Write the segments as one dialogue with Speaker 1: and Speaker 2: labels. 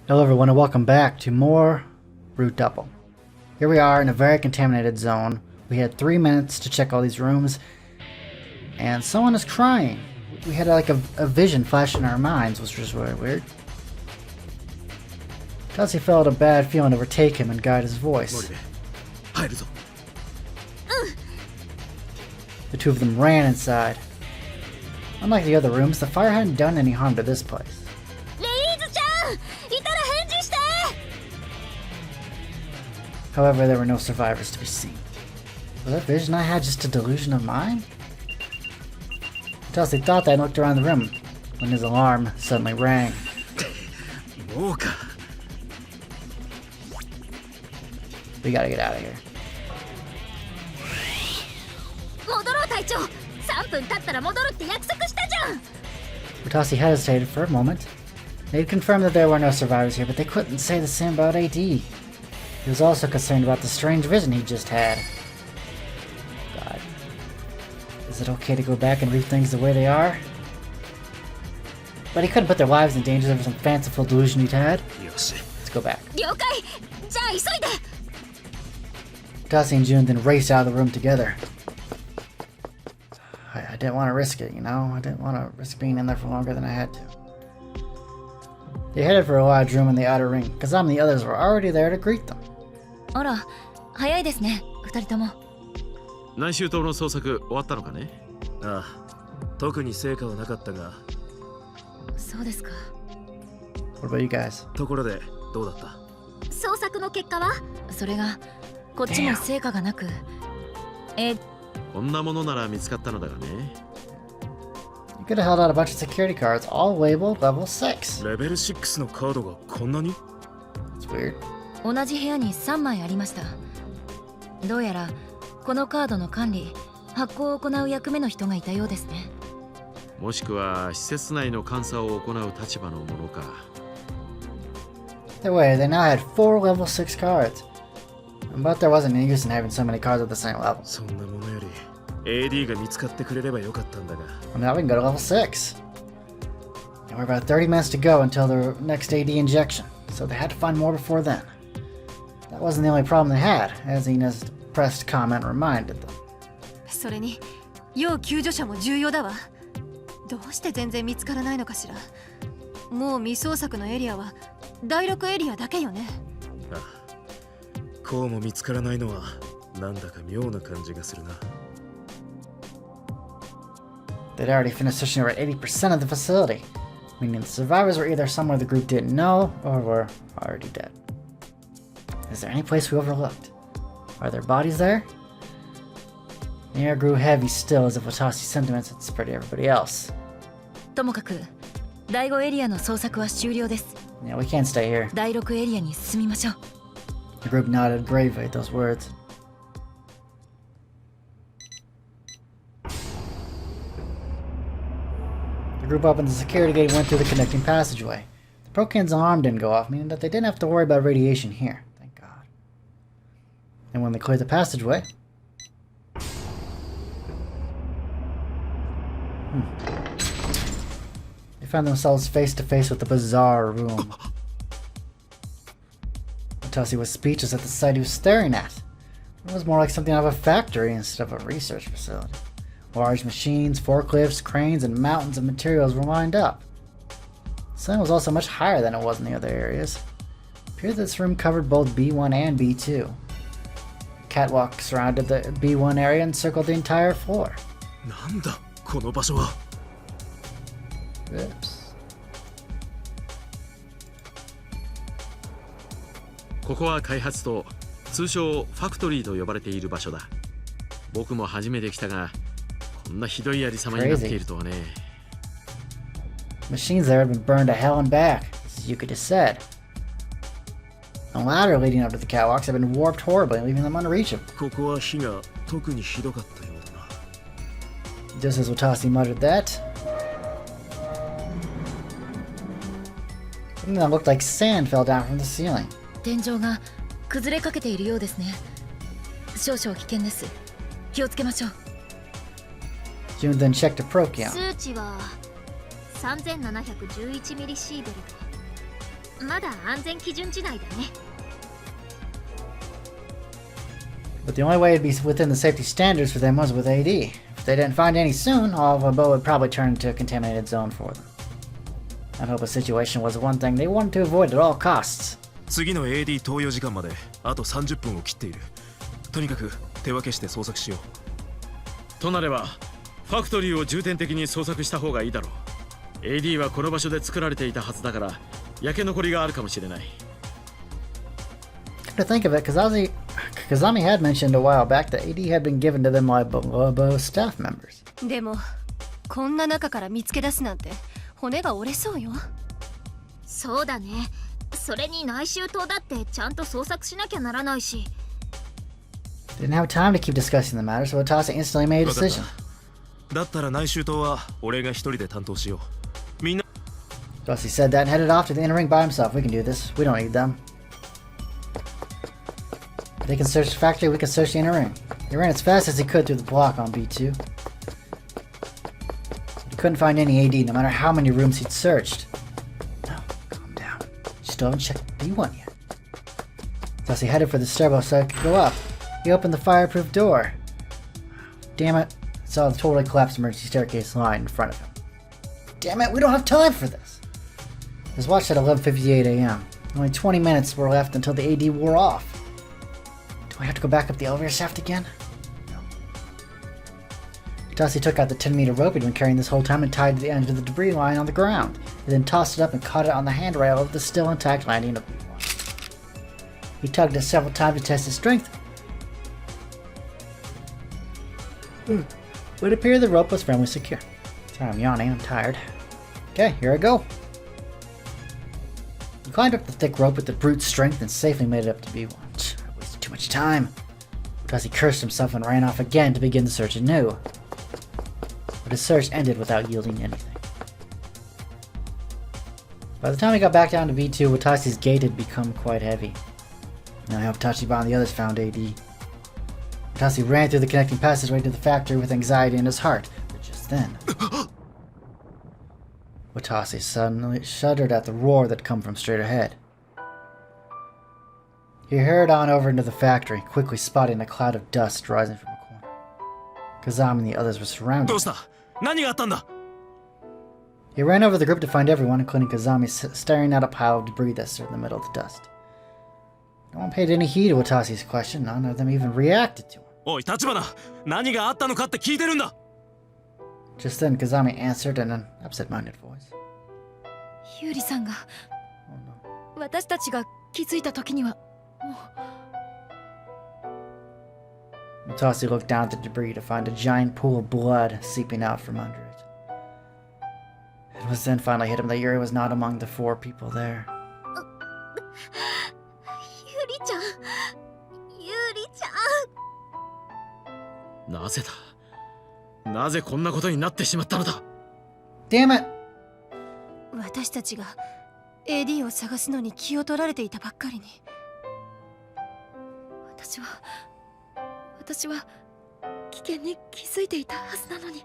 Speaker 1: Hello everyone and welcome back to more Root Double. Here we are in a very contaminated zone. We had 3 minutes to check all these rooms and someone is crying. We had like a vision flash in our minds, which was really weird. Kelsey felt a bad feeling overtake him and guide his voice. The two of them ran inside. Unlike the other rooms, the fire hadn't done any harm to this place. However, there were no survivors to be seen. Was that vision I had just a delusion of mine? Kelsey thought that and looked around the room when his alarm suddenly rang. We gotta get out of here. Utasi hesitated for a moment. They'd confirmed that there were no survivors here, but they couldn't say the same about AD. He was also concerned about the strange vision he just had. God. Is it okay to go back and leave things the way they are? But he couldn't put their lives in danger over some fanciful delusion he'd had. Let's go back. Utasi and Jun then raced out of the room together. I didn't want to risk it, you know? I didn't want to risk being in there for longer than I had to. They headed for a large room in the outer ring. Kazam and the others were already there to greet them.
Speaker 2: あら、早いですね、二人とも。
Speaker 3: 内周島の捜索終わったのかね？
Speaker 4: ああ、特に成果はなかったが。
Speaker 2: そうですか。
Speaker 1: What about you guys?
Speaker 4: ところでどうだった？
Speaker 2: 捜索の結果は？それがこっちも成果がなく。
Speaker 3: こんなものなら見つかったのだがね。
Speaker 1: You could have held out a bunch of security cards, all labeled level 6.
Speaker 4: レベル6のカードがこんなに？
Speaker 1: It's weird.
Speaker 2: 同じ部屋に3枚ありました。どうやらこのカードの管理、発行を行う役目の人がいたようですね。
Speaker 3: もしくは施設内の監査を行う立場のものか。
Speaker 1: Either way, they now had 4 level 6 cards. But there wasn't any use in having so many cards at the same level.
Speaker 4: そんなものより AD が見つかってくれればよかったんだが。
Speaker 1: Well, now we can go to level 6. And we're about 30 minutes to go until the next AD injection, so they had to find more before then. That wasn't the only problem they had, as Ina's pressed comment reminded them.
Speaker 5: それに、要救助者も重要だわ。どうして全然見つからないのかしら。もう未捜索のエリアは第6エリアだけよね。
Speaker 4: ああ、こうも見つからないのはなんだか妙な感じがするな。
Speaker 1: They'd already finished searching over 80% of the facility, meaning the survivors were either somewhere the group didn't know or were already dead. Is there any place we overlooked? Are there bodies there? The air grew heavy still as if Watasi's sentiments had spread to everybody else.
Speaker 2: ともかく、第5エリアの捜索は終了です。
Speaker 1: Yeah, we can't stay here.
Speaker 2: 第6エリアに進みましょう。
Speaker 1: The group nodded gravely at those words. The group opened the security gate and went through the connecting passageway. The Procan's alarm didn't go off, meaning that they didn't have to worry about radiation here. Thank God. And when they cleared the passageway... They found themselves face to face with a bizarre room. Utasi was speechless at the sight he was staring at. It was more like something out of a factory instead of a research facility. Large machines, forklifts, cranes, and mountains of materials were lined up. The sun was also much higher than it was in the other areas. It appeared that this room covered both B1 and B2. A catwalk surrounded the B1 area and circled the entire floor.
Speaker 4: なんだこの場所は。
Speaker 1: Oops.
Speaker 3: ここは開発棟、通称ファクトリーと呼ばれている場所だ。僕も初めて来たが、こんなひどいありさまになっているとはね。
Speaker 1: Machines there had been burned to hell and back, as Yuka just said. The ladder leading up to the catwalks had been warped horribly, leaving them unreachable.
Speaker 4: ここは火が特にひどかったようだな。
Speaker 1: Just as Watasi muttered that, something that looked like sand fell down from the ceiling.
Speaker 2: 天井が崩れかけているようですね。少々危険です。気をつけましょう。
Speaker 1: June then checked a Procyon.
Speaker 5: 数値は3711ミリシーベルト。
Speaker 6: まだ安全基準値内だね。
Speaker 1: But the only way it'd be within the safety standards for them was with AD. If they didn't find any soon, all of Abo would probably turn into a contaminated zone for them. That hopeless situation was the one thing they wanted to avoid at all costs.
Speaker 4: 次の AD 投与時間まであと30分を切っている。とにかく手分けして捜索しよう。
Speaker 3: となればファクトリーを重点的に捜索した方がいいだろう。 AD はこの場所で作られていたはずだから焼け残りがあるかもしれない。
Speaker 1: To think of it, Kazami had mentioned a while back that AD had been given to them by Abo staff members.
Speaker 5: でもこんな中から見つけ出すなんて骨が折れそうよ。
Speaker 6: そうだね。それに内周灯だってちゃんと捜索しなきゃならないし。
Speaker 1: Didn't have time to keep discussing the matter, so Watase instantly made a decision.
Speaker 4: だったら内周灯は俺が一人で担当しよう。みんな
Speaker 1: Watase said that and headed off to the inner ring by himself. We can do this. We don't need them. They can search the factory, we can search the inner ring. He ran as fast as he could through the block on B2. He couldn't find any AD, no matter how many rooms he'd searched. No, calm down. You still haven't checked B1 yet. Thus he headed for the stairwell so he could go up. He opened the fireproof door. Damn it. He saw the totally collapsed emergency staircase line in front of him. Damn it, we don't have time for this. His watch said 11:58 a.m. Only 20 minutes were left until the AD wore off. Do I have to go back up the elevator shaft again? No. Tassi took out the 10-meter rope he'd been carrying this whole time and tied it to the end of the debris line on the ground. He then tossed it up and caught it on the handrail of the still intact landing of B1. He tugged it several times to test its strength. It would appear the rope was firmly secure. Sorry, I'm yawning, I'm tired. Okay, here I go. He climbed up the thick rope with the brute strength and safely made it up to B1. I wasted too much time. Tassi cursed himself and ran off again to begin the search anew. But his search ended without yielding anything. By the time he got back down to B2, Watassi's gait had become quite heavy. Now I hope Tachiba and the others found AD. Tassi ran through the connecting passageway to the factory with anxiety in his heart, but just then... Watase suddenly shuddered at the roar that come from straight ahead. He hurried on over into the factory, quickly spotting a cloud of dust rising from a corner. Kazami and the others were surrounded.
Speaker 4: どうした？何があったんだ？
Speaker 1: He ran over the group to find everyone, including Kazami, staring at a pile of debris that stood in the middle of the dust. No one paid any heed to Watase's question, none of them even reacted to him.
Speaker 4: おい、立花、何があったのかって聞いてるんだ。
Speaker 1: Just then, Kazami answered in an absent-minded voice.
Speaker 5: ユーリさんが
Speaker 1: Oh no.
Speaker 5: 私たちが気づいた時にはもう
Speaker 1: Watase looked down at the debris to find a giant pool of blood seeping out from under it. It was then finally hit him that Yuri was not among the 4 people there.
Speaker 6: ゆりちゃん、ゆりちゃん。
Speaker 3: なぜだ。なぜこんなことになってしまったのだ。
Speaker 1: Damn it!
Speaker 5: 私たちが AD を探すのに気を取られていたばっかりに私は危険に気づいていたはずなのに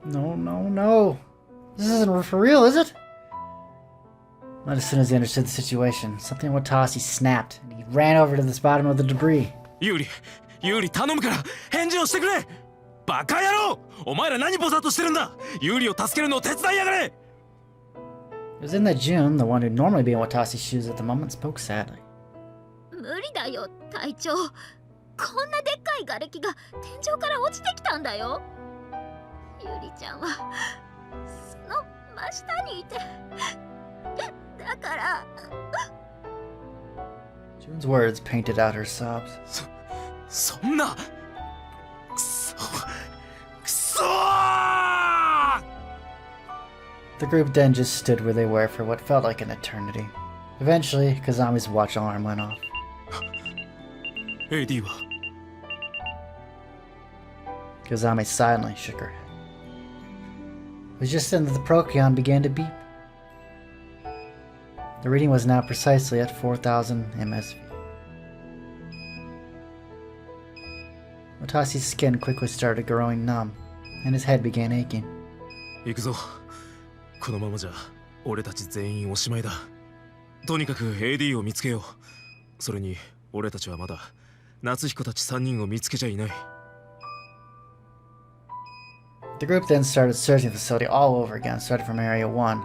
Speaker 1: No, no, no. This isn't for real, is it? But as soon as he understood the situation, something in Watase snapped, and he ran over to the bottom of the debris.
Speaker 4: ユーリ頼むから返事をしてくれ。バカ野郎！お前ら何ボサッとしてるんだ。ユーリを助けるのを手伝いやがれ。
Speaker 1: It was in that June, the one who'd normally be in Watase's shoes at the moment, spoke sadly.
Speaker 6: 無理だよ、隊長。こんなでっかい瓦礫が天井から落ちてきたんだよ。ゆりちゃんはその真下にいて、だから。
Speaker 1: June's words painted out her sobs.
Speaker 4: そんな。くそー！
Speaker 1: The group then just stood where they were for what felt like an eternity. Eventually, Kazami's watch alarm went off.
Speaker 4: AD は
Speaker 1: Kazami silently shook her head. It was just then that the Procyon began to beep. The reading was now precisely at 4,000 MSV. Watase's skin quickly started growing numb, and his head began aching.
Speaker 4: 行くぞ。このままじゃ俺たち全員おしまいだ。とにかく AD を見つけよう。それに俺たちはまだ夏彦たち3人を見つけちゃいない。
Speaker 1: The group then started searching the facility all over again, starting from Area 1.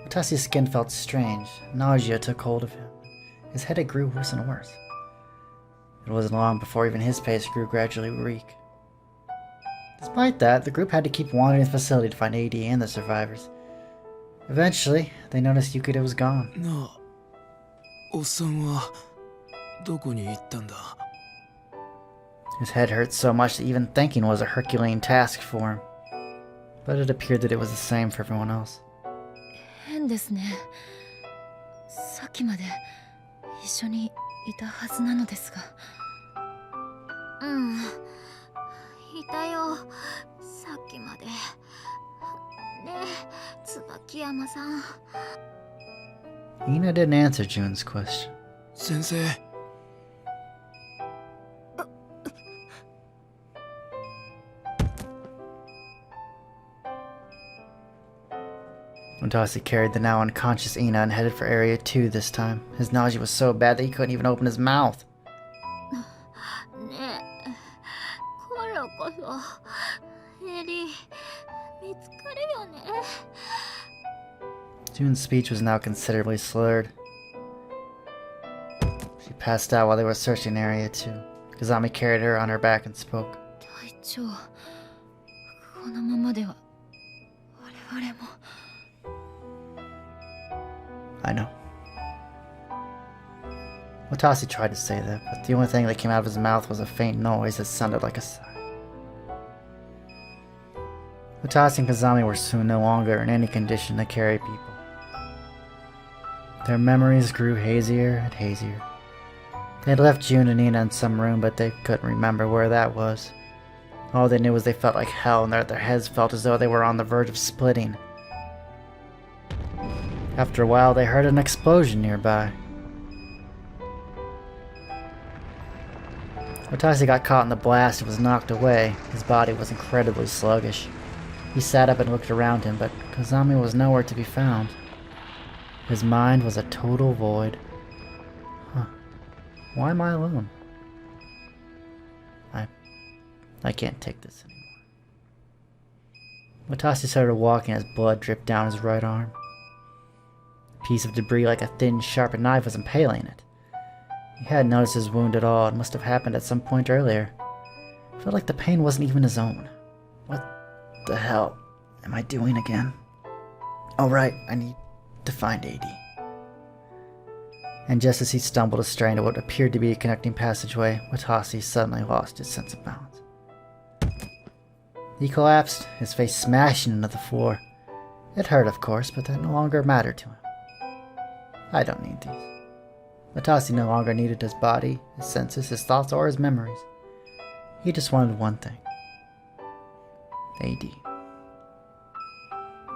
Speaker 1: Watasi's skin felt strange. Nausea took hold of him. His headache grew worse and worse. It wasn't long before even his pace grew gradually weak. Despite that, the group had to keep wandering the facility to find AD and the survivors. Eventually, they noticed Yukita was gone.
Speaker 4: なあ、おっさんはどこに行ったんだ？
Speaker 1: His head hurt so much that even thinking was a Herculean task for him. But it appeared that it was the same for everyone else.
Speaker 2: 変ですね。さっきまで一緒にいたはずなのですが。
Speaker 6: いたよ、さっきまで。ねえ、椿山さん。
Speaker 1: Ina didn't answer June's question.
Speaker 4: 先生。
Speaker 1: Watasi carried the now unconscious Ina and headed for Area 2 this time. His nausea was so bad that he couldn't even open his mouth.
Speaker 6: ねえ、今こそエリ見つかるよね。
Speaker 1: June's speech was now considerably slurred. She passed out while they were searching Area 2. Kazami carried her on her back and spoke.
Speaker 2: 隊長、このままでは我々も。
Speaker 1: I know. Watasi tried to say that, but the only thing that came out of his mouth was a faint noise that sounded like a sigh. Watasi and Kazami were soon no longer in any condition to carry people. Their memories grew hazier and hazier. They had left June and Nina in some room, but they couldn't remember where that was. All they knew was they felt like hell, and their heads felt as though they were on the verge of splitting. After a while, they heard an explosion nearby. Watasi got caught in the blast and was knocked away. His body was incredibly sluggish. He sat up and looked around him, but Kazami was nowhere to be found. His mind was a total void. Huh. Why am I alone? I can't take this anymore. Watasi started walking as blood dripped down his right arm. A piece of debris like a thin, sharpened knife was impaling it. He hadn't noticed his wound at all. It must have happened at some point earlier. It felt like the pain wasn't even his own. What the hell am I doing again? Oh right, I need to find AD. And just as he stumbled astray into what appeared to be a connecting passageway, Watasi suddenly lost his sense of balance. He collapsed, his face smashing into the floor. It hurt, of course, but that no longer mattered to him. I don't need these. Watasi no longer needed his body, his senses, his thoughts, or his memories. He just wanted one thing. AD.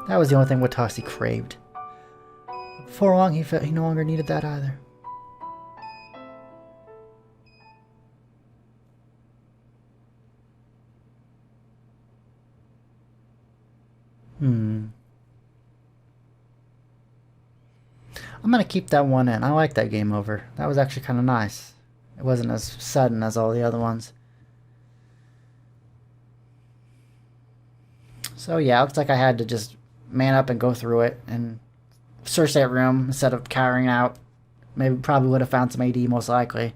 Speaker 1: That was the only thing Watasi craved. But before long, he felt he no longer needed that either. I'm gonna keep that one in. I like that game over. That was actually kind of nice. It wasn't as sudden as all the other ones. So yeah, looks like I had to just man up and go through it and search that room instead of cowering out. Maybe probably would have found some AD most likely.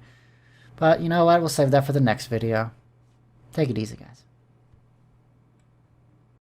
Speaker 1: But you know what? We'll save that for the next video. Take it easy, guys.